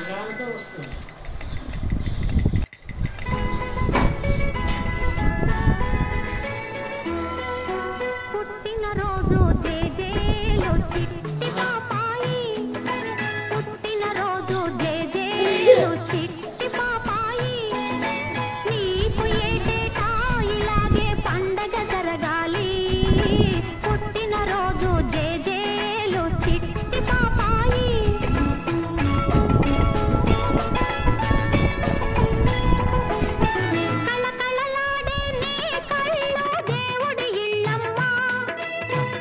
గాలితో వస్తుంది. పుట్టినరోజు జేజేలు చిట్టి పాపాయి, పుట్టినరోజు జేజేలు చిట్టి పాపాయి, నీకు ఏటేటా ఇలాగే పండగ జరగాలి. పుట్టినరోజు జేజేలు చిట్టి పాపాయి. కళకళలాడే నీ కళ్ళు దేవుడి ఇళ్ళమ్మ,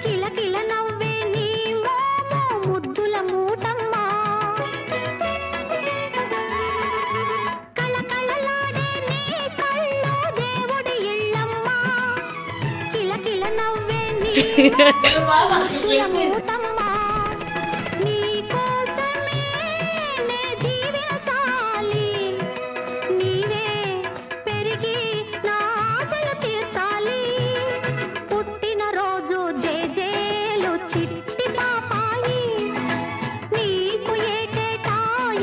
కిలకిల నవ్వే నీ మోము ముద్దుల మూటమ్మ. కళకళలాడే నీ కళ్ళు దేవుడి ఇళ్ళమ్మ, కిలకిల నవ్వే నీ ముద్దుల మూటమ్మ. నీ కోసమే నే జీవించాలి, నీవే పెరిగి నా ఆశలు తీర్చాలి. పుట్టినరోజు జేజేలు చిట్టి పాపాయి, నీకు ఏటేటా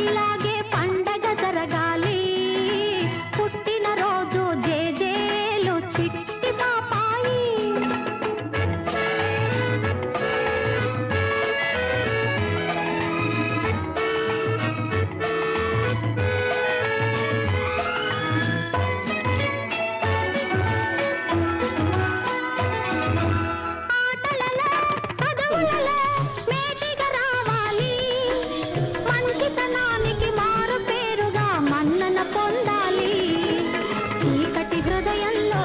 ఇలాగే పండగ జరగాలి. పుట్టినరోజు జేజేలు చిట్టి పాపాయి. ఆటలలో చదువులలో మేటిగా రావాలి, మంచితనానికి మారు పేరుగా మన్నన పొందాలి. చీకటి హృదయంలో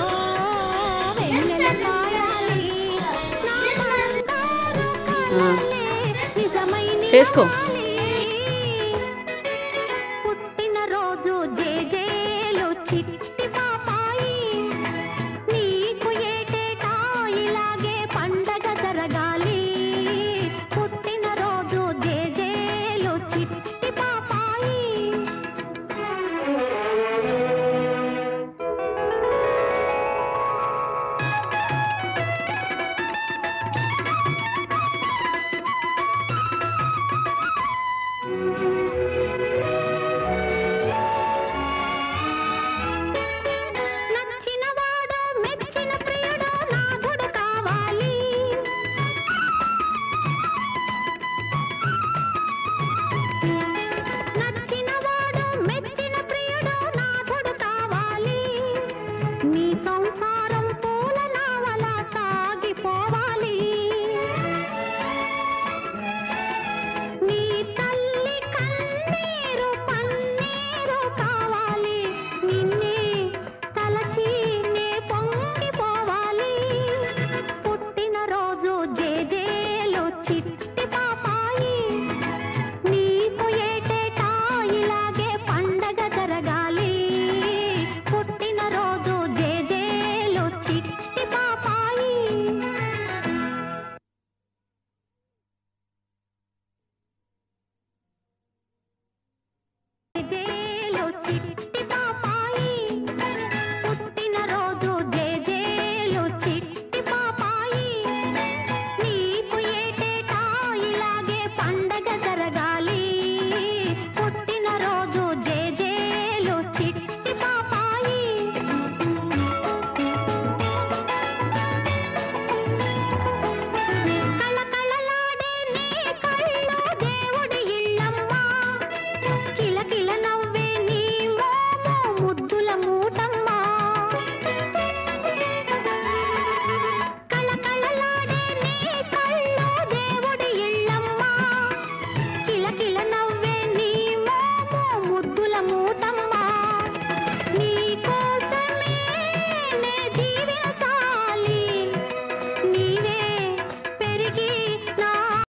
వెన్నెల కాయాలి, నా బంగారు కలలే నిజమై చేసుకో. పుట్టినరోజు జేజేలు చిట్టి పాపాయి, నీకు ఏటేటా ఇలాగే పండగ జరగాలి. పుట్టినరోజు జేజేలు చిట్టి పాపాయి. నచ్చినవాడు మెచ్చిన ప్రియుడు నాథుడు కావాలి, నచ్చినవాడు మెచ్చిన ప్రియుడు నాథుడు కావాలి. నీ సంసారం పూల నావలా సాగిపోవాలి. నీ తల్లి కన్నీరు పన్నీరు కావాలి, నిన్నే తలచి నే పొంగిపోవాలి. పుట్టినరోజు జేజేలు చిట్టి